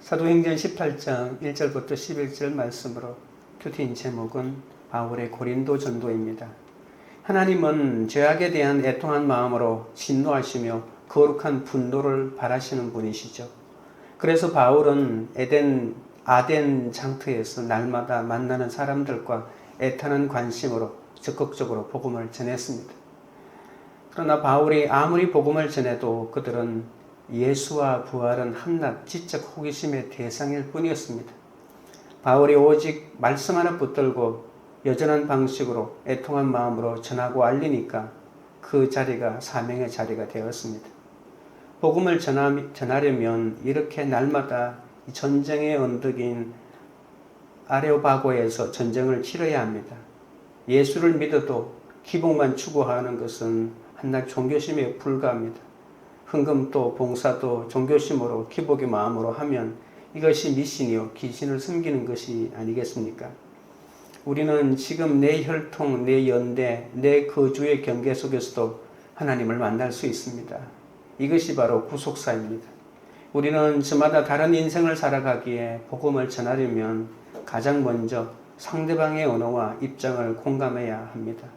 사도행전 18장 1절부터 11절 말씀으로 큐티인 제목은 바울의 고린도 전도입니다. 하나님은 죄악에 대한 애통한 마음으로 진노하시며 거룩한 분노를 바라시는 분이시죠. 그래서 바울은 아덴 장터에서 날마다 만나는 사람들과 애타는 관심으로 적극적으로 복음을 전했습니다. 그러나 바울이 아무리 복음을 전해도 그들은 예수와 부활은 한낱 지적 호기심의 대상일 뿐이었습니다. 바울이 오직 말씀 하나 붙들고 여전한 방식으로 애통한 마음으로 전하고 알리니까 그 자리가 사명의 자리가 되었습니다. 복음을 전하려면 이렇게 날마다 전쟁의 언덕인 아레오바고에서 전쟁을 치러야 합니다. 예수를 믿어도 기복만 추구하는 것은 한낱 종교심에 불과합니다. 헌금도 봉사도 종교심으로 기복의 마음으로 하면 이것이 미신이요 귀신을 섬기는 것이 아니겠습니까? 우리는 지금 내 혈통, 내 연대, 내 거주의 경계 속에서도 하나님을 만날 수 있습니다. 이것이 바로 구속사입니다. 우리는 저마다 다른 인생을 살아가기에 복음을 전하려면 가장 먼저 상대방의 언어와 입장을 공감해야 합니다.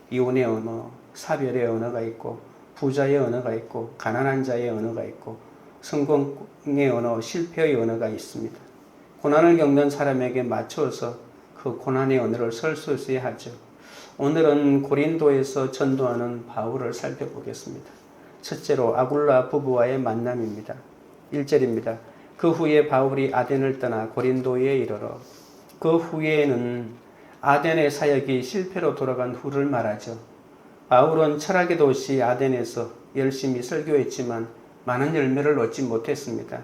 이혼의 언어, 사별의 언어가 있고 부자의 언어가 있고 가난한 자의 언어가 있고 성공의 언어, 실패의 언어가 있습니다. 고난을 겪는 사람에게 맞춰서 그 고난의 언어를 쓸 수 있어야 하죠. 오늘은 고린도에서 전도하는 바울을 살펴보겠습니다. 첫째로 아굴라 부부와의 만남입니다. 1절입니다. 그 후에 바울이 아덴을 떠나 고린도에 이르러 그 후에는 아덴의 사역이 실패로 돌아간 후를 말하죠. 바울은 철학의 도시 아덴에서 열심히 설교했지만 많은 열매를 얻지 못했습니다.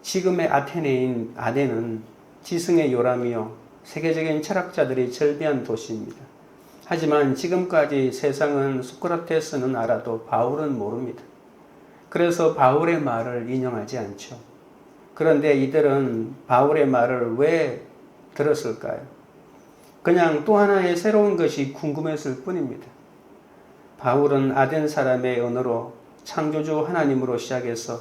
지금의 아테네인 아덴은 지성의 요람이요 세계적인 철학자들이 절비한 도시입니다. 하지만 지금까지 세상은 소크라테스는 알아도 바울은 모릅니다. 그래서 바울의 말을 인용하지 않죠. 그런데 이들은 바울의 말을 왜 들었을까요? 그냥 또 하나의 새로운 것이 궁금했을 뿐입니다. 바울은 아덴 사람의 언어로 창조주 하나님으로 시작해서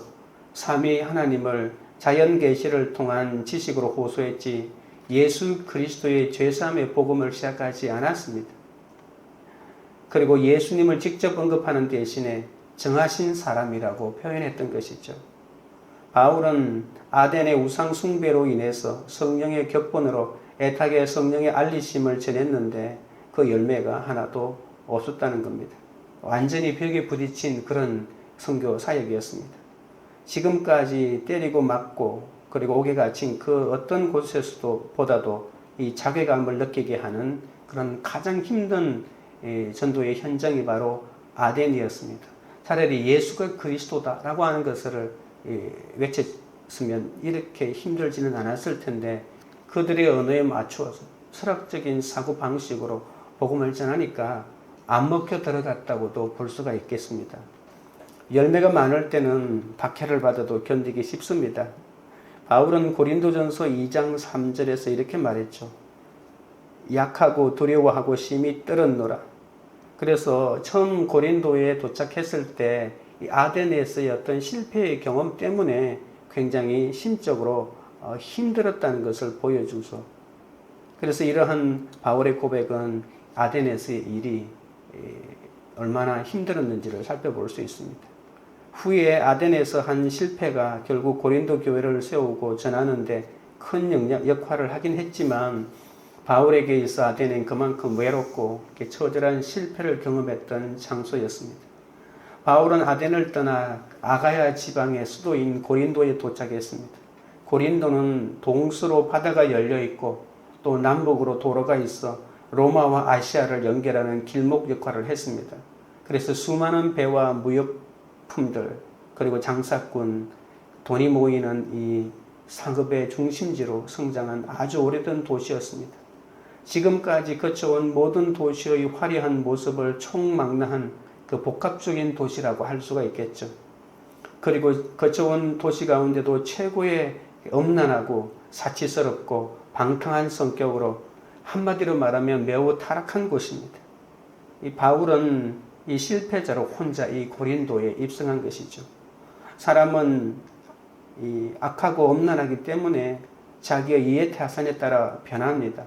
삼위 하나님을 자연 계시를 통한 지식으로 호소했지 예수 그리스도의 죄사함의 복음을 시작하지 않았습니다. 그리고 예수님을 직접 언급하는 대신에 정하신 사람이라고 표현했던 것이죠. 바울은 아덴의 우상 숭배로 인해서 성령의 격분으로 애타게 성령의 알리심을 전했는데 그 열매가 하나도 없었다는 겁니다. 완전히 벽에 부딪힌 그런 선교 사역이었습니다. 지금까지 때리고 맞고 그리고 옥에 갇힌 그 어떤 곳에서도 보다도 이 자괴감을 느끼게 하는 그런 가장 힘든 전도의 현장이 바로 아덴이었습니다. 차라리 예수가 그리스도다라고 하는 것을 외쳤으면 이렇게 힘들지는 않았을 텐데 그들의 언어에 맞추어서 철학적인 사고방식으로 복음을 전하니까 안 먹혀 들어갔다고도 볼 수가 있겠습니다. 열매가 많을 때는 박해를 받아도 견디기 쉽습니다. 바울은 고린도전서 2장 3절에서 이렇게 말했죠. 약하고 두려워하고 심히 떨었노라. 그래서 처음 고린도에 도착했을 때 아덴에서의 어떤 실패의 경험 때문에 굉장히 심적으로 힘들었다는 것을 보여주죠. 그래서 이러한 바울의 고백은 아덴에서의 일이 얼마나 힘들었는지를 살펴볼 수 있습니다. 후에 아덴에서 한 실패가 결국 고린도 교회를 세우고 전하는데 큰 역할을 하긴 했지만 바울에게 있어 아덴은 그만큼 외롭고 처절한 실패를 경험했던 장소였습니다. 바울은 아덴을 떠나 아가야 지방의 수도인 고린도에 도착했습니다. 고린도는 동서로 바다가 열려 있고 또 남북으로 도로가 있어 로마와 아시아를 연결하는 길목 역할을 했습니다. 그래서 수많은 배와 무역품들 그리고 장사꾼, 돈이 모이는 이 상업의 중심지로 성장한 아주 오래된 도시였습니다. 지금까지 거쳐온 모든 도시의 화려한 모습을 총망라한 그 복합적인 도시라고 할 수가 있겠죠. 그리고 거쳐온 도시 가운데도 최고의 엄난하고 사치스럽고 방탕한 성격으로 한마디로 말하면 매우 타락한 곳입니다. 이 바울은 이 실패자로 혼자 이 고린도에 입성한 것이죠. 사람은 이 악하고 엄란하기 때문에 자기의 이해타산에 따라 변합니다.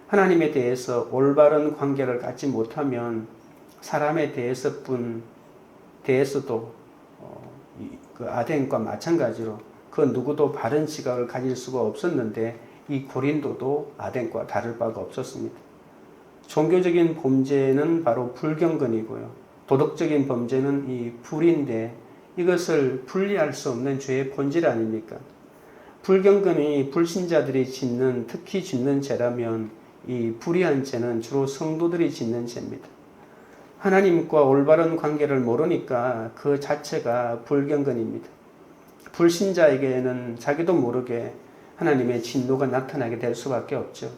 하나님에 대해서 올바른 관계를 갖지 못하면 사람에 대해서도 그 아덴과 마찬가지로 그 누구도 바른 시각을 가질 수가 없었는데 이 고린도도 아덴과 다를 바가 없었습니다. 종교적인 범죄는 바로 불경건이고요. 도덕적인 범죄는 이 불인데 이것을 분리할 수 없는 죄의 본질 아닙니까? 불경건이 불신자들이 짓는, 특히 짓는 죄라면 이 불의한 죄는 주로 성도들이 짓는 죄입니다. 하나님과 올바른 관계를 모르니까 그 자체가 불경건입니다. 불신자에게는 자기도 모르게 하나님의 진노가 나타나게 될 수밖에 없죠.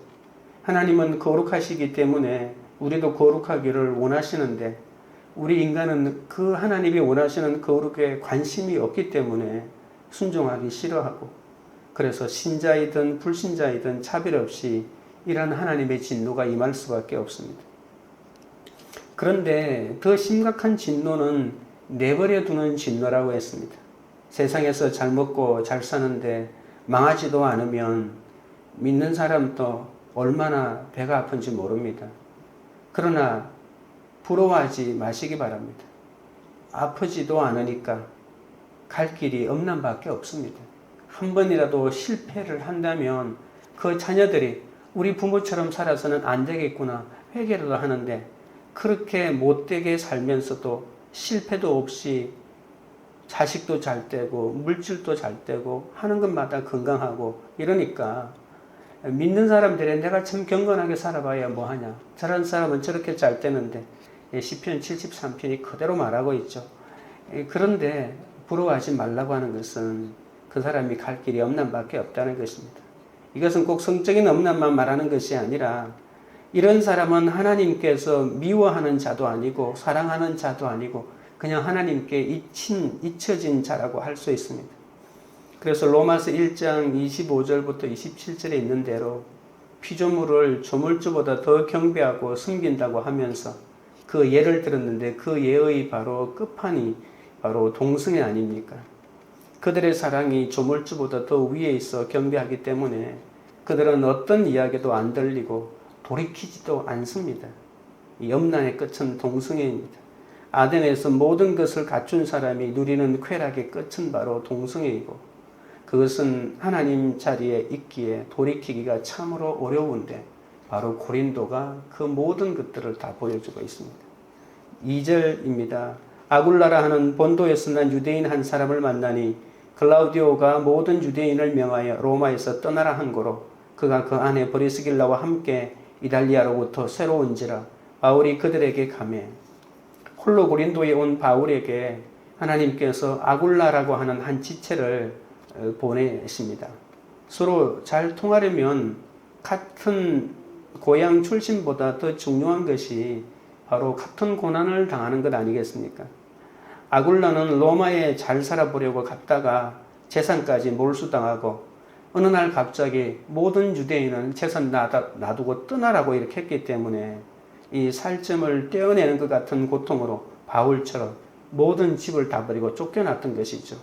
하나님은 거룩하시기 때문에 우리도 거룩하기를 원하시는데 우리 인간은 그 하나님이 원하시는 거룩에 관심이 없기 때문에 순종하기 싫어하고 그래서 신자이든 불신자이든 차별 없이 이런 하나님의 진노가 임할 수밖에 없습니다. 그런데 더 심각한 진노는 내버려 두는 진노라고 했습니다. 세상에서 잘 먹고 잘 사는데 망하지도 않으면 믿는 사람도 얼마나 배가 아픈지 모릅니다. 그러나 부러워하지 마시기 바랍니다. 아프지도 않으니까 갈 길이 엄난밖에 없습니다. 한 번이라도 실패를 한다면 그 자녀들이 우리 부모처럼 살아서는 안 되겠구나 회개라도 하는데 그렇게 못되게 살면서도 실패도 없이 자식도 잘 되고 물질도 잘 되고 하는 것마다 건강하고 이러니까 믿는 사람들이 내가 참 경건하게 살아봐야 뭐하냐. 저런 사람은 저렇게 잘 되는데 시편 73편이 그대로 말하고 있죠. 그런데 부러워하지 말라고 하는 것은 그 사람이 갈 길이 엄난밖에 없다는 것입니다. 이것은 꼭 성적인 엄난만 말하는 것이 아니라 이런 사람은 하나님께서 미워하는 자도 아니고 사랑하는 자도 아니고 그냥 하나님께 잊혀진 자라고 할 수 있습니다. 그래서 로마서 1장 25절부터 27절에 있는 대로 피조물을 조물주보다 더 경배하고 섬긴다고 하면서 그 예를 들었는데 그 예의 바로 끝판이 바로 동성애 아닙니까? 그들의 사랑이 조물주보다 더 위에 있어 경배하기 때문에 그들은 어떤 이야기도 안 들리고 돌이키지도 않습니다. 이 염란의 끝은 동성애입니다. 아덴에서 모든 것을 갖춘 사람이 누리는 쾌락의 끝은 바로 동성애이고 그것은 하나님 자리에 있기에 돌이키기가 참으로 어려운데 바로 고린도가 그 모든 것들을 다 보여주고 있습니다. 2절입니다. 아굴라라 하는 본도에서 난 유대인 한 사람을 만나니 글라우디오가 모든 유대인을 명하여 로마에서 떠나라 한 고로 그가 그 안에 브리스길라와 함께 이달리아로부터 새로 온지라 바울이 그들에게 가매 홀로 고린도에 온 바울에게 하나님께서 아굴라라고 하는 한 지체를 보내십니다. 서로 잘 통하려면 같은 고향 출신보다 더 중요한 것이 바로 같은 고난을 당하는 것 아니겠습니까? 아굴라는 로마에 잘 살아보려고 갔다가 재산까지 몰수당하고 어느 날 갑자기 모든 유대인은 재산 놔두고 떠나라고 이렇게 했기 때문에 이 살점을 떼어내는 것 같은 고통으로 바울처럼 모든 집을 다 버리고 쫓겨났던 것이죠.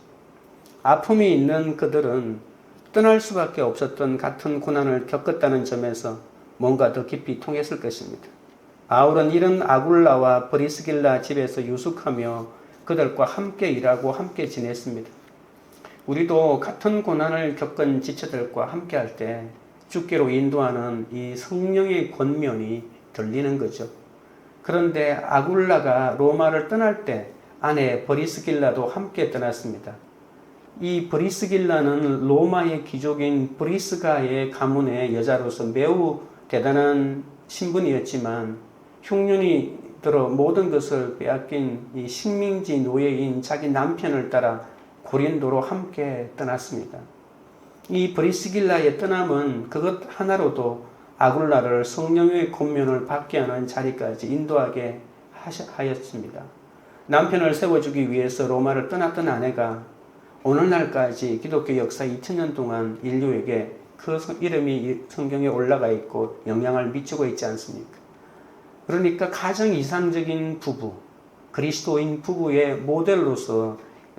아픔이 있는 그들은 떠날 수밖에 없었던 같은 고난을 겪었다는 점에서 뭔가 더 깊이 통했을 것입니다. 바울은 이런 아굴라와 브리스길라 집에서 유숙하며 그들과 함께 일하고 함께 지냈습니다. 우리도 같은 고난을 겪은 지체들과 함께 할 때 주께로 인도하는 이 성령의 권면이 들리는 거죠. 그런데 아굴라가 로마를 떠날 때 아내 브리스길라도 함께 떠났습니다. 이 브리스길라는 로마의 귀족인 브리스가의 가문의 여자로서 매우 대단한 신분이었지만 흉년이 들어 모든 것을 빼앗긴 이 식민지 노예인 자기 남편을 따라 고린도로 함께 떠났습니다. 이 브리스길라의 떠남은 그것 하나로도 아굴라를 성령의 권면을 받게 하는 자리까지 인도하게 하였습니다. 남편을 세워주기 위해서 로마를 떠났던 아내가 오늘날까지 기독교 역사 2000년 동안 인류에게 그 이름이 성경에 올라가 있고 영향을 미치고 있지 않습니까? 그러니까 가장 이상적인 부부, 그리스도인 부부의 모델로서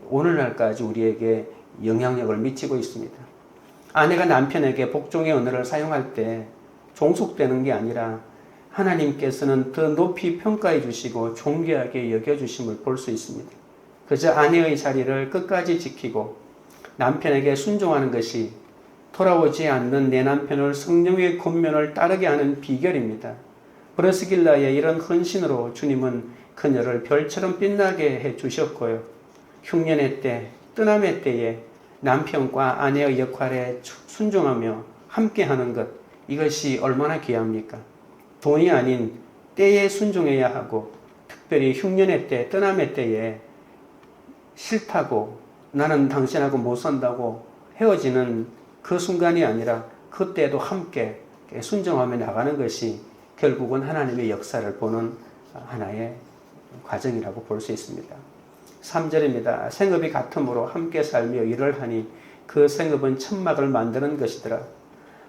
오늘날까지 우리에게 영향력을 미치고 있습니다. 아내가 남편에게 복종의 언어를 사용할 때 종속되는 게 아니라 하나님께서는 더 높이 평가해 주시고 존귀하게 여겨주심을 볼 수 있습니다. 그저 아내의 자리를 끝까지 지키고 남편에게 순종하는 것이 돌아오지 않는 내 남편을 성령의 권면을 따르게 하는 비결입니다. 브리스길라의 이런 헌신으로 주님은 그녀를 별처럼 빛나게 해 주셨고요. 흉년의 때, 뜨남의 때에 남편과 아내의 역할에 순종하며 함께하는 것, 이것이 얼마나 귀합니까? 돈이 아닌 때에 순종해야 하고, 특별히 흉년의 때, 뜨남의 때에 싫다고 나는 당신하고 못 산다고 헤어지는 그 순간이 아니라 그때도 함께 순종하며 나가는 것이 결국은 하나님의 역사를 보는 하나의 과정이라고 볼 수 있습니다. 3절입니다. 생업이 같음으로 함께 살며 일을 하니 그 생업은 천막을 만드는 것이더라.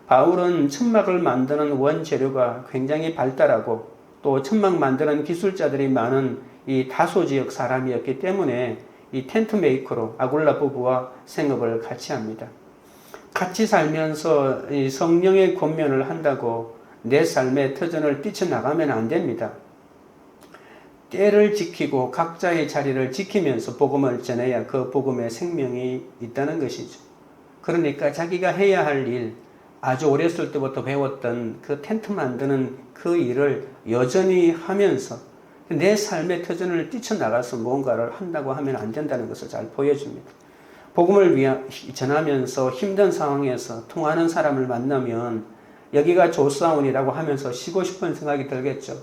바울은 천막을 만드는 원재료가 굉장히 발달하고 또 천막 만드는 기술자들이 많은 이 다소 지역 사람이었기 때문에 이 텐트 메이커로 아굴라 부부와 생업을 같이 합니다. 같이 살면서 이 성령의 권면을 한다고 내 삶의 터전을 뛰쳐나가면 안 됩니다. 때를 지키고 각자의 자리를 지키면서 복음을 전해야 그 복음의 생명이 있다는 것이죠. 그러니까 자기가 해야 할 일, 아주 어렸을 때부터 배웠던 그 텐트 만드는 그 일을 여전히 하면서 내 삶의 터전을 뛰쳐나가서 무언가를 한다고 하면 안 된다는 것을 잘 보여줍니다. 복음을 전하면서 힘든 상황에서 통하는 사람을 만나면 여기가 조사원이라고 하면서 쉬고 싶은 생각이 들겠죠.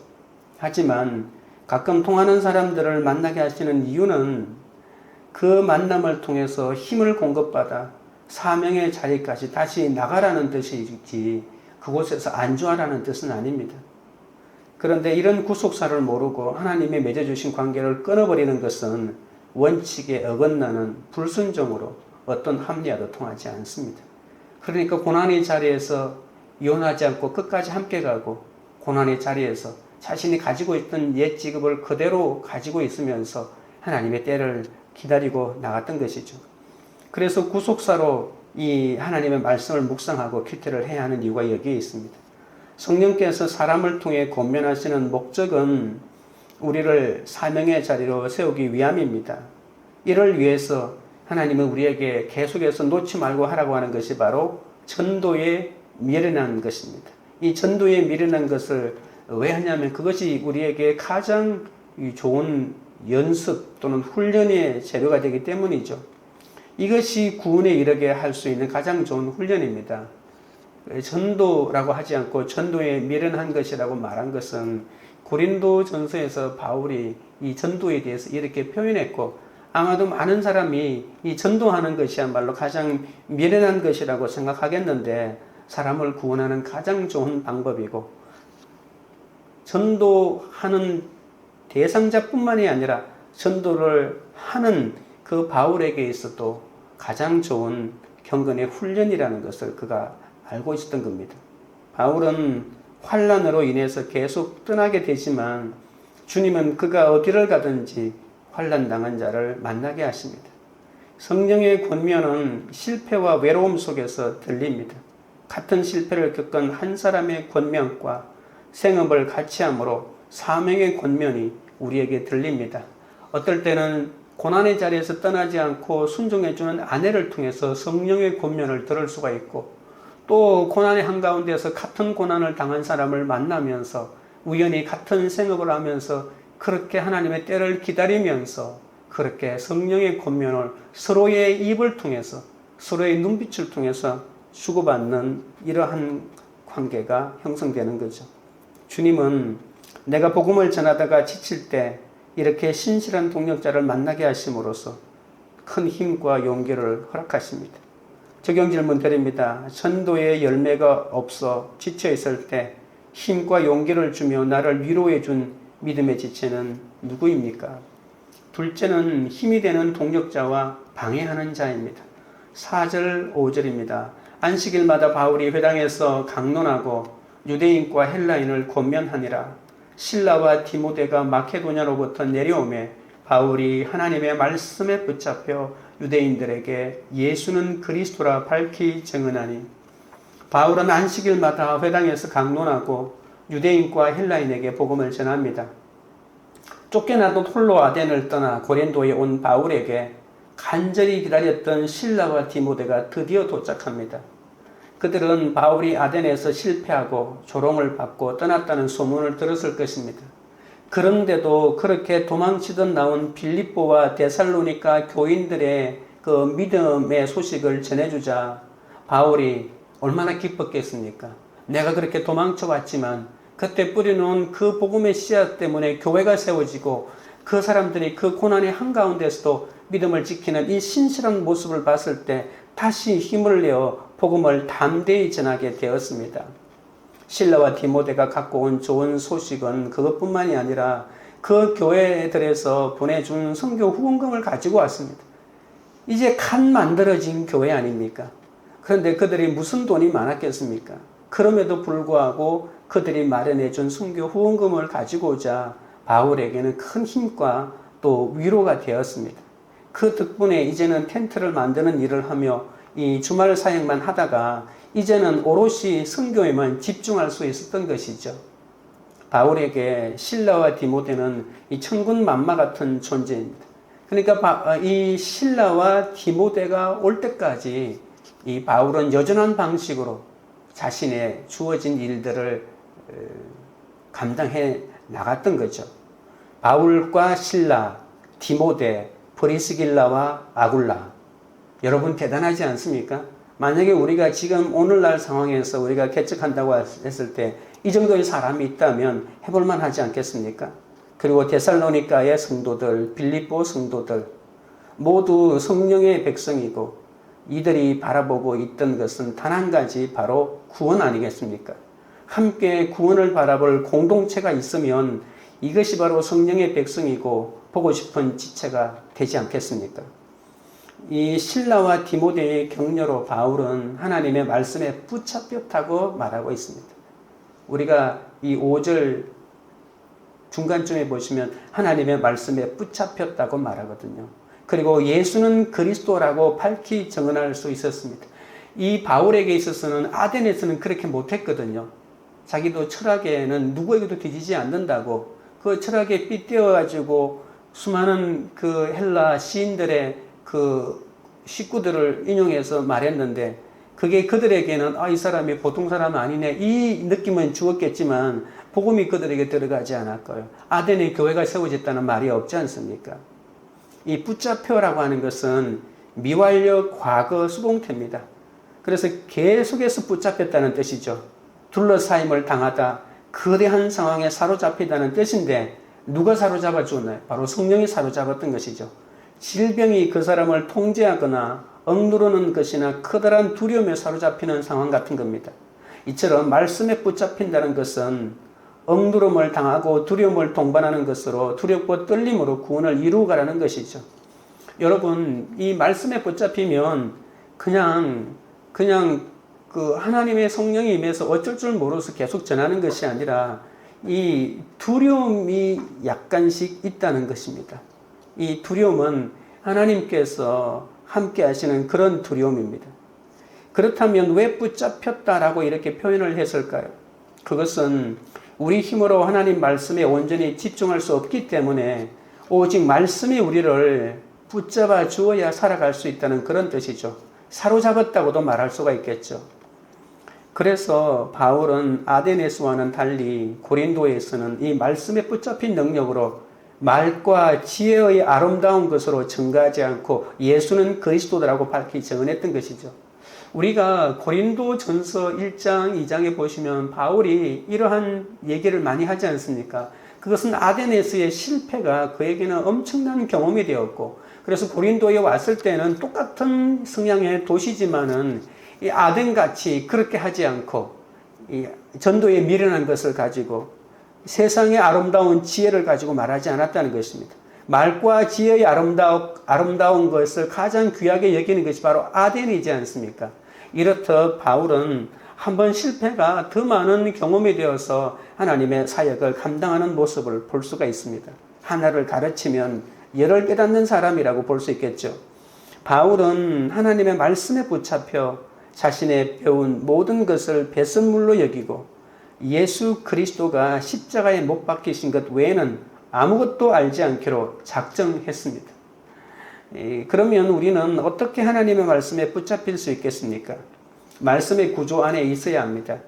하지만 가끔 통하는 사람들을 만나게 하시는 이유는 그 만남을 통해서 힘을 공급받아 사명의 자리까지 다시 나가라는 뜻이지 그곳에서 안주하라는 뜻은 아닙니다. 그런데 이런 구속사를 모르고 하나님이 맺어주신 관계를 끊어버리는 것은 원칙에 어긋나는 불순종으로 어떤 합리화도 통하지 않습니다. 그러니까 고난의 자리에서 이혼하지 않고 끝까지 함께 가고 고난의 자리에서 자신이 가지고 있던 옛 직업을 그대로 가지고 있으면서 하나님의 때를 기다리고 나갔던 것이죠. 그래서 구속사로 이 하나님의 말씀을 묵상하고 큐티를 해야 하는 이유가 여기에 있습니다. 성령께서 사람을 통해 권면하시는 목적은 우리를 사명의 자리로 세우기 위함입니다. 이를 위해서 하나님은 우리에게 계속해서 놓지 말고 하라고 하는 것이 바로 전도에 미련한 것입니다. 이 전도에 미련한 것을 왜 하냐면 그것이 우리에게 가장 좋은 연습 또는 훈련의 재료가 되기 때문이죠. 이것이 구원에 이르게 할 수 있는 가장 좋은 훈련입니다. 전도라고 하지 않고 전도에 미련한 것이라고 말한 것은 고린도 전서에서 바울이 이 전도에 대해서 이렇게 표현했고 아마도 많은 사람이 이 전도하는 것이야말로 가장 미련한 것이라고 생각하겠는데 사람을 구원하는 가장 좋은 방법이고 전도하는 대상자뿐만이 아니라 전도를 하는 그 바울에게 있어도 가장 좋은 경건의 훈련이라는 것을 그가 알고 있었던 겁니다. 바울은 환난으로 인해서 계속 떠나게 되지만 주님은 그가 어디를 가든지 환난 당한 자를 만나게 하십니다. 성령의 권면은 실패와 외로움 속에서 들립니다. 같은 실패를 겪은 한 사람의 권면과 생업을 같이 함으로 사명의 권면이 우리에게 들립니다. 어떨 때는 고난의 자리에서 떠나지 않고 순종해주는 아내를 통해서 성령의 권면을 들을 수가 있고 또 고난의 한가운데서 같은 고난을 당한 사람을 만나면서 우연히 같은 생업을 하면서 그렇게 하나님의 때를 기다리면서 그렇게 성령의 권면을 서로의 입을 통해서 서로의 눈빛을 통해서 주고받는 이러한 관계가 형성되는 거죠. 주님은 내가 복음을 전하다가 지칠 때 이렇게 신실한 동역자를 만나게 하심으로써 큰 힘과 용기를 허락하십니다. 적용 질문 드립니다. 전도의 열매가 없어 지쳐 있을 때 힘과 용기를 주며 나를 위로해 준 믿음의 지체는 누구입니까? 둘째는 힘이 되는 동역자와 방해하는 자입니다. 4절 5절입니다. 안식일마다 바울이 회당에서 강론하고 유대인과 헬라인을 권면하니라. 실라와 디모데가 마케도냐로부터 내려오매 바울이 하나님의 말씀에 붙잡혀 유대인들에게 예수는 그리스도라 밝히 증언하니, 바울은 안식일마다 회당에서 강론하고 유대인과 헬라인에게 복음을 전합니다. 쫓겨나도 홀로 아덴을 떠나 고린도에 온 바울에게 간절히 기다렸던 실라와 디모데가 드디어 도착합니다. 그들은 바울이 아덴에서 실패하고 조롱을 받고 떠났다는 소문을 들었을 것입니다. 그런데도 그렇게 도망치듯 나온 빌립보와 데살로니가 교인들의 그 믿음의 소식을 전해주자 바울이 얼마나 기뻤겠습니까? 내가 그렇게 도망쳐 왔지만 그때 뿌려놓은 그 복음의 씨앗 때문에 교회가 세워지고 그 사람들이 그 고난의 한가운데서도 믿음을 지키는 이 신실한 모습을 봤을 때 다시 힘을 내어 복음을 담대히 전하게 되었습니다. 실라와 디모데가 갖고 온 좋은 소식은 그것뿐만이 아니라 그 교회들에서 보내준 선교 후원금을 가지고 왔습니다. 이제 칸 만들어진 교회 아닙니까? 그런데 그들이 무슨 돈이 많았겠습니까? 그럼에도 불구하고 그들이 마련해준 선교 후원금을 가지고 오자 바울에게는 큰 힘과 또 위로가 되었습니다. 그 덕분에 이제는 텐트를 만드는 일을 하며 이 주말 사역만 하다가 이제는 오롯이 선교에만 집중할 수 있었던 것이죠. 바울에게 실라와 디모데는 이 천군만마 같은 존재입니다. 그러니까 이 실라와 디모데가 올 때까지 이 바울은 여전한 방식으로 자신의 주어진 일들을 감당해 나갔던 거죠. 바울과 실라, 디모데, 브리스길라와 아굴라. 여러분 대단하지 않습니까? 만약에 우리가 지금 오늘날 상황에서 우리가 개척한다고 했을 때 이 정도의 사람이 있다면 해볼만 하지 않겠습니까? 그리고 데살로니가의 성도들, 빌립보 성도들 모두 성령의 백성이고 이들이 바라보고 있던 것은 단 한 가지 바로 구원 아니겠습니까? 함께 구원을 바라볼 공동체가 있으면 이것이 바로 성령의 백성이고 보고 싶은 지체가 되지 않겠습니까? 이 실라와 디모데의 격려로 바울은 하나님의 말씀에 붙잡혔다고 말하고 있습니다. 우리가 이 5절 중간쯤에 보시면 하나님의 말씀에 붙잡혔다고 말하거든요. 그리고 예수는 그리스도라고 밝히 증언할 수 있었습니다. 이 바울에게 있어서는 아덴에서는 그렇게 못했거든요. 자기도 철학에는 누구에게도 뒤지지 않는다고 그 철학에 빗대어가지고 수많은 그 헬라 시인들의 그 식구들을 인용해서 말했는데 그게 그들에게는 이 사람이 보통 사람 아니네 이 느낌은 주었겠지만 복음이 그들에게 들어가지 않았고요. 아덴에 교회가 세워졌다는 말이 없지 않습니까? 이 붙잡혀라고 하는 것은 미완료 과거 수동태입니다. 그래서 계속해서 붙잡혔다는 뜻이죠. 둘러싸임을 당하다 거대한 상황에 사로잡히다는 뜻인데 누가 사로잡아 주었나요? 바로 성령이 사로잡았던 것이죠. 질병이 그 사람을 통제하거나 억누르는 것이나 커다란 두려움에 사로잡히는 상황 같은 겁니다. 이처럼 말씀에 붙잡힌다는 것은 억누름을 당하고 두려움을 동반하는 것으로 두렵고 떨림으로 구원을 이루어가라는 것이죠. 여러분 이 말씀에 붙잡히면 그냥 그 하나님의 성령이 임해서 어쩔 줄 모르서 계속 전하는 것이 아니라 이 두려움이 약간씩 있다는 것입니다. 이 두려움은 하나님께서 함께 하시는 그런 두려움입니다. 그렇다면 왜 붙잡혔다라고 이렇게 표현을 했을까요? 그것은 우리 힘으로 하나님 말씀에 온전히 집중할 수 없기 때문에 오직 말씀이 우리를 붙잡아 주어야 살아갈 수 있다는 그런 뜻이죠. 사로잡았다고도 말할 수가 있겠죠. 그래서 바울은 아데네스와는 달리 고린도에서는 이 말씀에 붙잡힌 능력으로 말과 지혜의 아름다운 것으로 증가하지 않고 예수는 그리스도라고 밝히 증언했던 것이죠. 우리가 고린도전서 1장, 2장에 보시면 바울이 이러한 얘기를 많이 하지 않습니까? 그것은 아데네스의 실패가 그에게는 엄청난 경험이 되었고 그래서 고린도에 왔을 때는 똑같은 성향의 도시지만은 이 아덴같이 그렇게 하지 않고 이 전도에 미련한 것을 가지고 세상의 아름다운 지혜를 가지고 말하지 않았다는 것입니다. 말과 지혜의 아름다운 것을 가장 귀하게 여기는 것이 바로 아덴이지 않습니까? 이렇듯 바울은 한번 실패가 더 많은 경험이 되어서 하나님의 사역을 감당하는 모습을 볼 수가 있습니다. 하나를 가르치면 열을 깨닫는 사람이라고 볼 수 있겠죠. 바울은 하나님의 말씀에 붙잡혀 자신의 배운 모든 것을 배설물로 여기고 예수 그리스도가 십자가에 못 박히신 것 외에는 아무것도 알지 않기로 작정했습니다. 그러면 우리는 어떻게 하나님의 말씀에 붙잡힐 수 있겠습니까? 말씀의 구조 안에 있어야 합니다.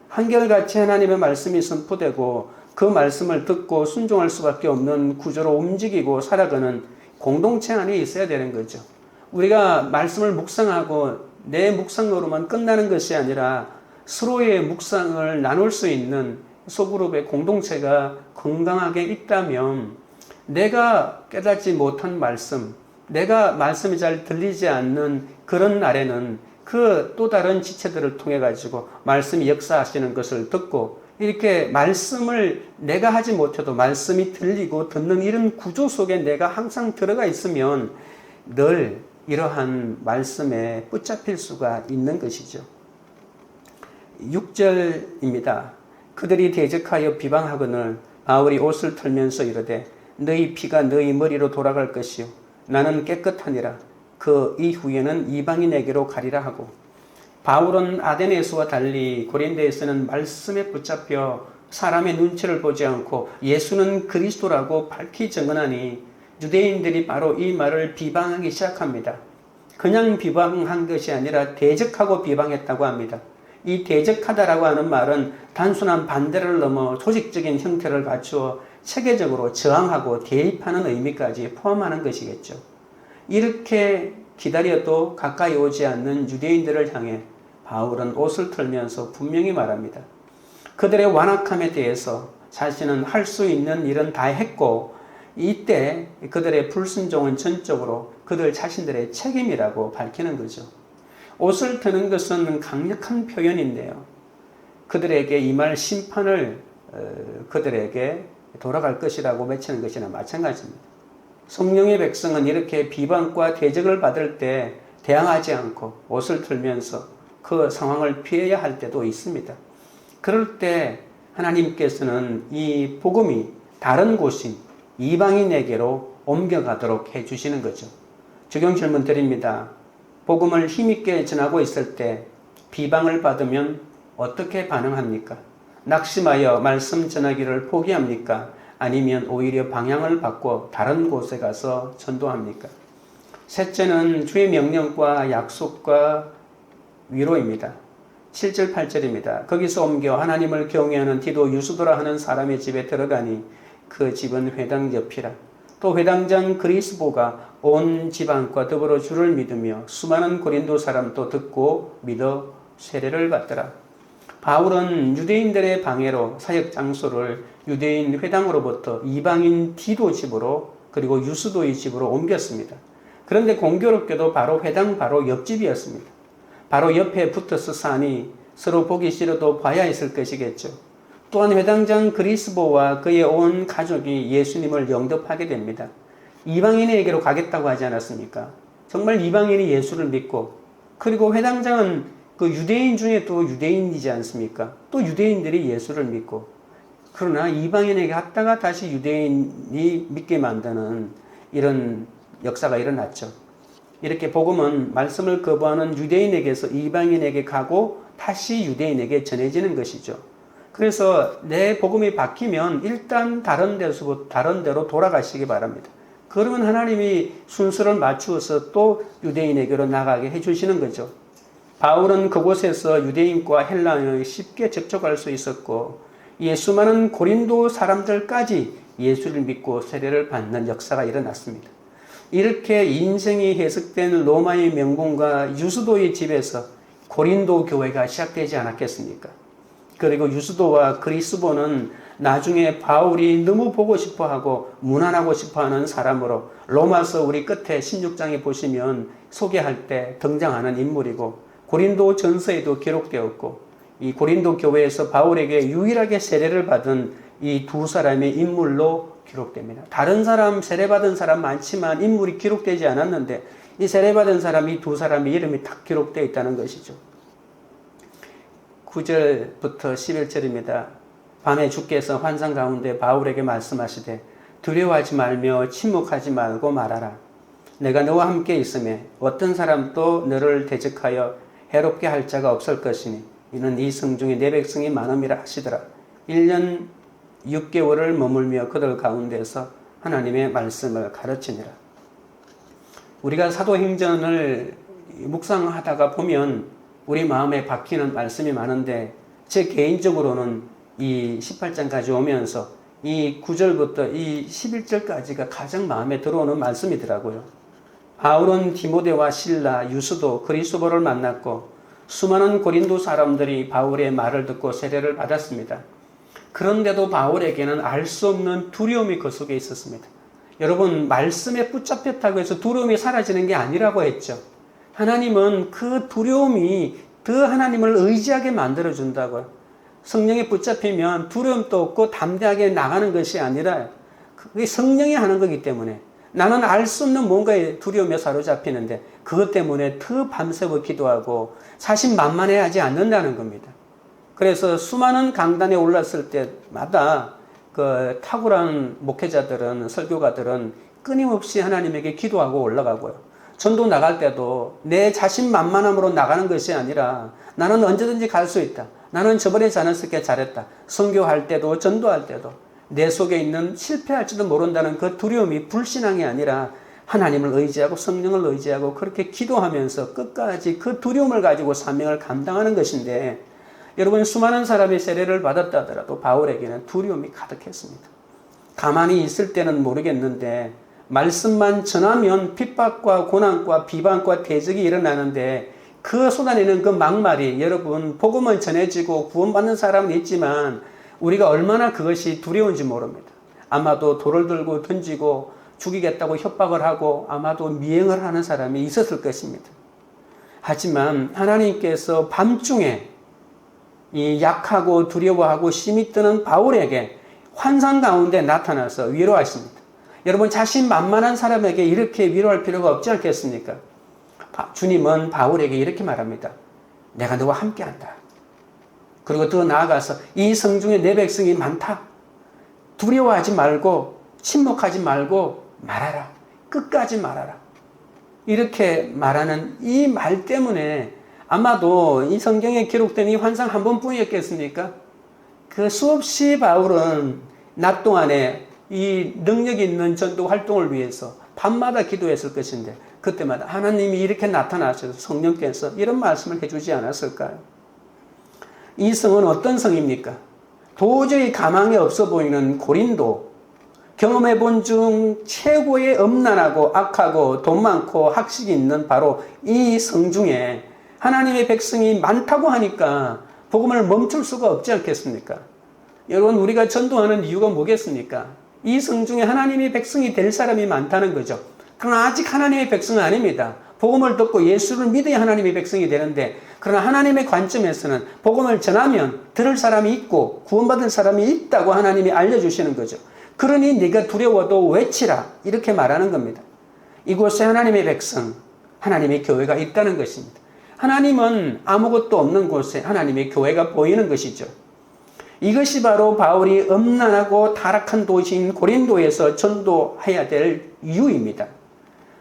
한결같이 하나님의 말씀이 선포되고 그 말씀을 듣고 순종할 수밖에 없는 구조로 움직이고 살아가는 공동체 안에 있어야 되는 거죠. 우리가 말씀을 묵상하고 내 묵상으로만 끝나는 것이 아니라 서로의 묵상을 나눌 수 있는 소그룹의 공동체가 건강하게 있다면 내가 깨닫지 못한 말씀, 내가 말씀이 잘 들리지 않는 그런 날에는 그 또 다른 지체들을 통해 가지고 말씀이 역사하시는 것을 듣고 이렇게 말씀을 내가 하지 못해도 말씀이 들리고 듣는 이런 구조 속에 내가 항상 들어가 있으면 늘 이러한 말씀에 붙잡힐 수가 있는 것이죠. 6절입니다. 그들이 대적하여 비방하거늘 바울이 옷을 털면서 이르되 너희 피가 너희 머리로 돌아갈 것이요 나는 깨끗하니라. 그 이후에는 이방인에게로 가리라 하고 바울은 아데네스와 달리 고린도에서는 말씀에 붙잡혀 사람의 눈치를 보지 않고 예수는 그리스도라고 밝히 증언하니 유대인들이 바로 이 말을 비방하기 시작합니다. 그냥 비방한 것이 아니라 대적하고 비방했다고 합니다. 이 대적하다라고 하는 말은 단순한 반대를 넘어 조직적인 형태를 갖추어 체계적으로 저항하고 대입하는 의미까지 포함하는 것이겠죠. 이렇게 기다려도 가까이 오지 않는 유대인들을 향해 바울은 옷을 털면서 분명히 말합니다. 그들의 완악함에 대해서 자신은 할 수 있는 일은 다 했고 이때 그들의 불순종은 전적으로 그들 자신들의 책임이라고 밝히는 거죠. 옷을 트는 것은 강력한 표현인데요. 그들에게 임할 심판을 그들에게 돌아갈 것이라고 외치는 것이나 마찬가지입니다. 성령의 백성은 이렇게 비방과 대적을 받을 때 대항하지 않고 옷을 틀면서 그 상황을 피해야 할 때도 있습니다. 그럴 때 하나님께서는 이 복음이 다른 곳인 이방인에게로 옮겨가도록 해주시는 거죠. 적용 질문 드립니다. 복음을 힘있게 전하고 있을 때 비방을 받으면 어떻게 반응합니까? 낙심하여 말씀 전하기를 포기합니까? 아니면 오히려 방향을 바꿔 다른 곳에 가서 전도합니까? 셋째는 주의 명령과 약속과 위로입니다. 7절 8절입니다. 거기서 옮겨 하나님을 경외하는 디도 유수도라 하는 사람의 집에 들어가니 그 집은 회당 옆이라. 또 회당장 그리스보가 온 지방과 더불어 주를 믿으며 수많은 고린도 사람도 듣고 믿어 세례를 받더라. 바울은 유대인들의 방해로 사역 장소를 유대인 회당으로부터 이방인 디도 집으로 그리고 유수도의 집으로 옮겼습니다. 그런데 공교롭게도 바로 회당 바로 옆집이었습니다. 바로 옆에 붙어서 사니 서로 보기 싫어도 봐야 했을 것이겠죠. 또한 회당장 그리스보와 그의 온 가족이 예수님을 영접하게 됩니다. 이방인에게로 가겠다고 하지 않았습니까? 정말 이방인이 예수를 믿고 그리고 회당장은 그 유대인 중에 또 유대인이지 않습니까? 또 유대인들이 예수를 믿고 그러나 이방인에게 갔다가 다시 유대인이 믿게 만드는 이런 역사가 일어났죠. 이렇게 복음은 말씀을 거부하는 유대인에게서 이방인에게 가고 다시 유대인에게 전해지는 것이죠. 그래서 내 복음이 바뀌면 일단 다른 데로 돌아가시기 바랍니다. 그러면 하나님이 순서를 맞추어서 또 유대인에게로 나가게 해주시는 거죠. 바울은 그곳에서 유대인과 헬라인을 쉽게 접촉할 수 있었고 이에 수많은 고린도 사람들까지 예수를 믿고 세례를 받는 역사가 일어났습니다. 이렇게 인생이 해석된 로마의 명군과 유수도의 집에서 고린도 교회가 시작되지 않았겠습니까? 그리고 유수도와 그리스보는 나중에 바울이 너무 보고 싶어하고 문안하고 싶어하는 사람으로 로마서 우리 끝에 16장에 보시면 소개할 때 등장하는 인물이고 고린도 전서에도 기록되었고 이 고린도 교회에서 바울에게 유일하게 세례를 받은 이 두 사람의 인물로 기록됩니다. 다른 사람 세례받은 사람 많지만 인물이 기록되지 않았는데 이 세례받은 사람 이 두 사람의 이름이 딱 기록되어 있다는 것이죠. 9절부터 11절입니다. 밤에 주께서 환상 가운데 바울에게 말씀하시되 두려워하지 말며 침묵하지 말고 말하라. 내가 너와 함께 있음에 어떤 사람도 너를 대적하여 해롭게 할 자가 없을 것이니 이는 이 성중에 내 백성이 많음이라 하시더라. 1년 6개월을 머물며 그들 가운데서 하나님의 말씀을 가르치니라. 우리가 사도행전을 묵상하다가 보면 우리 마음에 박히는 말씀이 많은데 제 개인적으로는 이 18장까지 오면서 이 9절부터 이 11절까지가 가장 마음에 들어오는 말씀이더라고요. 바울은 디모데와 실라, 유스도, 그리스도를 만났고 수많은 고린도 사람들이 바울의 말을 듣고 세례를 받았습니다. 그런데도 바울에게는 알 수 없는 두려움이 그 속에 있었습니다. 여러분, 말씀에 붙잡혔다고 해서 두려움이 사라지는 게 아니라고 했죠. 하나님은 그 두려움이 더 하나님을 의지하게 만들어준다고요. 성령에 붙잡히면 두려움도 없고 담대하게 나가는 것이 아니라 그게 성령이 하는 거기 때문에 나는 알 수 없는 뭔가에 두려움에 사로잡히는데 그것 때문에 더 밤새워 기도하고 사실만만해하지 않는다는 겁니다. 그래서 수많은 강단에 올랐을 때마다 그 탁월한 목회자들은, 설교가들은 끊임없이 하나님에게 기도하고 올라가고요. 전도 나갈 때도 내 자신만만함으로 나가는 것이 아니라 나는 언제든지 갈 수 있다. 나는 저번에 자연스럽게 잘했다. 선교할 때도 전도할 때도 내 속에 있는 실패할지도 모른다는 그 두려움이 불신앙이 아니라 하나님을 의지하고 성령을 의지하고 그렇게 기도하면서 끝까지 그 두려움을 가지고 사명을 감당하는 것인데 여러분, 수많은 사람이 세례를 받았다 하더라도 바울에게는 두려움이 가득했습니다. 가만히 있을 때는 모르겠는데 말씀만 전하면 핍박과 고난과 비방과 대적이 일어나는데 그 쏟아내는 그 막말이 여러분 복음은 전해지고 구원받는 사람은 있지만 우리가 얼마나 그것이 두려운지 모릅니다. 아마도 돌을 들고 던지고 죽이겠다고 협박을 하고 아마도 미행을 하는 사람이 있었을 것입니다. 하지만 하나님께서 밤중에 이 약하고 두려워하고 심히 뜨는 바울에게 환상 가운데 나타나서 위로하십니다. 여러분, 자신만만한 사람에게 이렇게 위로할 필요가 없지 않겠습니까? 주님은 바울에게 이렇게 말합니다. 내가 너와 함께한다. 그리고 더 나아가서 이 성중에 내 백성이 많다. 두려워하지 말고 침묵하지 말고 말하라. 끝까지 말하라. 이렇게 말하는 이 말 때문에 아마도 이 성경에 기록된 이 환상 한 번뿐이었겠습니까? 그 수없이 바울은 낮 동안에 이 능력 있는 전도 활동을 위해서 밤마다 기도했을 것인데 그때마다 하나님이 이렇게 나타나셔서 성령께서 이런 말씀을 해주지 않았을까요? 이 성은 어떤 성입니까? 도저히 가망이 없어 보이는 고린도, 경험해 본 중 최고의 음란하고 악하고 돈 많고 학식이 있는 바로 이 성 중에 하나님의 백성이 많다고 하니까 복음을 멈출 수가 없지 않겠습니까? 여러분, 우리가 전도하는 이유가 뭐겠습니까? 이 성 중에 하나님의 백성이 될 사람이 많다는 거죠. 그러나 아직 하나님의 백성은 아닙니다. 복음을 듣고 예수를 믿어야 하나님의 백성이 되는데 그러나 하나님의 관점에서는 복음을 전하면 들을 사람이 있고 구원받은 사람이 있다고 하나님이 알려주시는 거죠. 그러니 네가 두려워도 외치라 이렇게 말하는 겁니다. 이곳에 하나님의 백성, 하나님의 교회가 있다는 것입니다. 하나님은 아무것도 없는 곳에 하나님의 교회가 보이는 것이죠. 이것이 바로 바울이 음란하고 타락한 도시인 고린도에서 전도해야 될 이유입니다.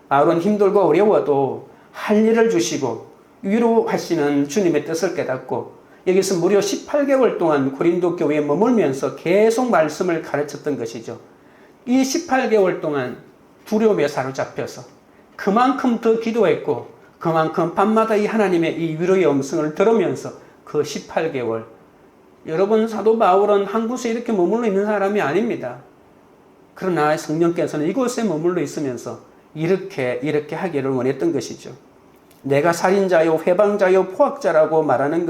바울은 힘들고 어려워도 할 일을 주시고 위로하시는 주님의 뜻을 깨닫고 여기서 무려 18개월 동안 고린도 교회에 머물면서 계속 말씀을 가르쳤던 것이죠. 이 18개월 동안 두려움에 사로잡혀서 그만큼 더 기도했고 그만큼 밤마다 이 하나님의 이 위로의 음성을 들으면서 그 18개월 여러분, 사도 바울은 한 곳에 이렇게 머물러 있는 사람이 아닙니다. 그러나 성령께서는 이곳에 머물러 있으면서 이렇게 하기를 원했던 것이죠. 내가 살인자요, 회방자요, 포악자라고 말하는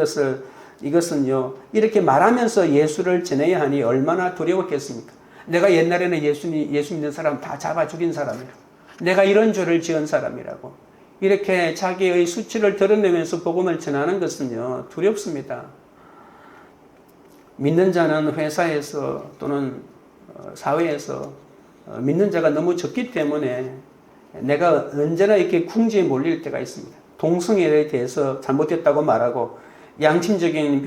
이것은요, 이렇게 말하면서 예수를 전해야 하니 얼마나 두려웠겠습니까? 내가 옛날에는 예수 믿는 사람 다 잡아 죽인 사람이라고. 내가 이런 죄를 지은 사람이라고. 이렇게 자기의 수치를 드러내면서 복음을 전하는 것은요, 두렵습니다. 믿는 자는 회사에서 또는 사회에서 믿는 자가 너무 적기 때문에 내가 언제나 이렇게 궁지에 몰릴 때가 있습니다. 동성애에 대해서 잘못됐다고 말하고 양심적인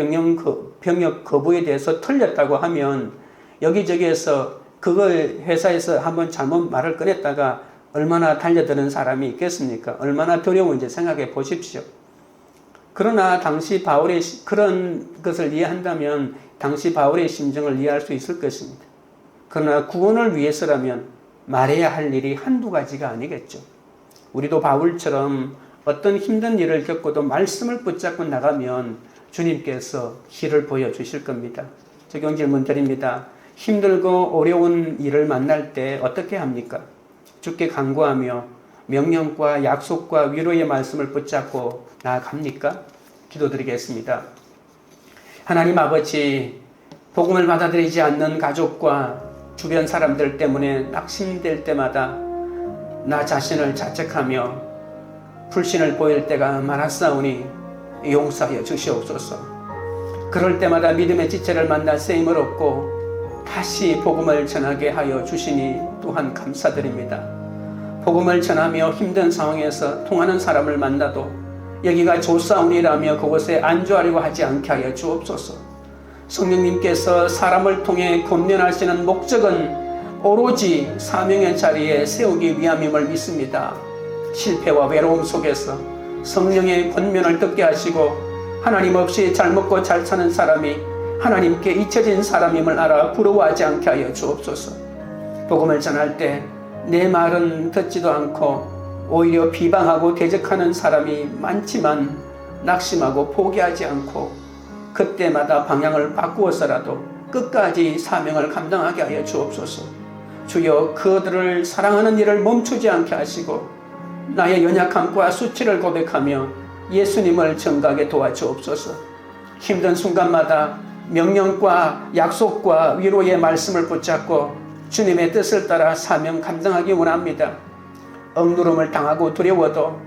병역 거부에 대해서 틀렸다고 하면 여기저기에서 그걸 회사에서 한번 잘못 말을 꺼냈다가 얼마나 달려드는 사람이 있겠습니까? 얼마나 두려운지 생각해 보십시오. 그러나 당시 바울의 그런 것을 이해한다면 당시 바울의 심정을 이해할 수 있을 것입니다. 그러나 구원을 위해서라면 말해야 할 일이 한두 가지가 아니겠죠. 우리도 바울처럼 어떤 힘든 일을 겪고도 말씀을 붙잡고 나가면 주님께서 길을 보여주실 겁니다. 적용 질문 드립니다. 힘들고 어려운 일을 만날 때 어떻게 합니까? 주께 간구하며 명령과 약속과 위로의 말씀을 붙잡고 나아갑니까? 기도드리겠습니다. 하나님 아버지, 복음을 받아들이지 않는 가족과 주변 사람들 때문에 낙심될 때마다 나 자신을 자책하며 불신을 보일 때가 많았사오니 용서하여 주시옵소서. 그럴 때마다 믿음의 지체를 만나 쓰임을 얻고 다시 복음을 전하게 하여 주시니 또한 감사드립니다. 복음을 전하며 힘든 상황에서 통하는 사람을 만나도 여기가 좋사오니라며 그곳에 안주하려고 하지 않게 하여 주옵소서. 성령님께서 사람을 통해 권면하시는 목적은 오로지 사명의 자리에 세우기 위함임을 믿습니다. 실패와 외로움 속에서 성령의 권면을 듣게 하시고 하나님 없이 잘 먹고 잘 사는 사람이 하나님께 잊혀진 사람임을 알아 부러워하지 않게 하여 주옵소서. 복음을 전할 때 내 말은 듣지도 않고 오히려 비방하고 대적하는 사람이 많지만 낙심하고 포기하지 않고 그때마다 방향을 바꾸어서라도 끝까지 사명을 감당하게 하여 주옵소서. 주여, 그들을 사랑하는 일을 멈추지 않게 하시고 나의 연약함과 수치를 고백하며 예수님을 전가하게 도와주옵소서. 힘든 순간마다 명령과 약속과 위로의 말씀을 붙잡고 주님의 뜻을 따라 사명 감당하기 원합니다. 억누름을 당하고 두려워도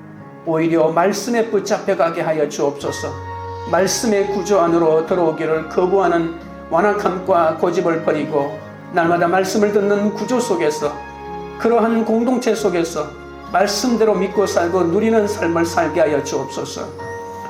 오히려 말씀에 붙잡혀가게 하여 주옵소서. 말씀의 구조 안으로 들어오기를 거부하는 완악함과 고집을 버리고 날마다 말씀을 듣는 구조 속에서, 그러한 공동체 속에서 말씀대로 믿고 살고 누리는 삶을 살게 하여 주옵소서.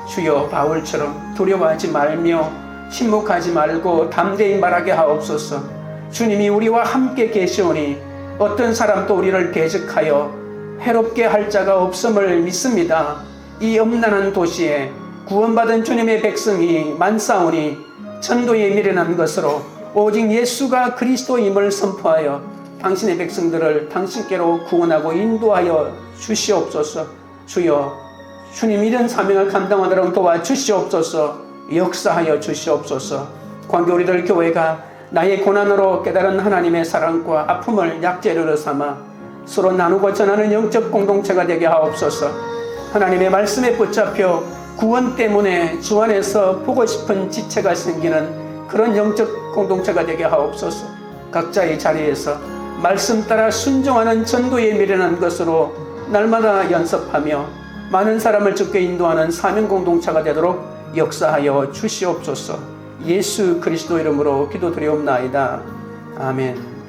주여, 바울처럼 두려워하지 말며 침묵하지 말고 담대히 말하게 하옵소서. 주님이 우리와 함께 계시오니 어떤 사람도 우리를 배적하여 해롭게 할 자가 없음을 믿습니다. 이 엄난한 도시에 구원받은 주님의 백성이 많사오니 전도에 미련한 것으로 오직 예수가 그리스도임을 선포하여 당신의 백성들을 당신께로 구원하고 인도하여 주시옵소서. 주여, 주님 이런 사명을 감당하도록 도와주시옵소서. 역사하여 주시옵소서. 광교 우리들 교회가 나의 고난으로 깨달은 하나님의 사랑과 아픔을 약재료로 삼아 서로 나누고 전하는 영적 공동체가 되게 하옵소서. 하나님의 말씀에 붙잡혀 구원 때문에 주 안에서 보고 싶은 지체가 생기는 그런 영적 공동체가 되게 하옵소서. 각자의 자리에서 말씀 따라 순종하는 전도에 미련한 것으로 날마다 연습하며 많은 사람을 주께 인도하는 사명 공동체가 되도록 역사하여 주시옵소서. 예수 그리스도 이름으로 기도드리옵나이다. 아멘.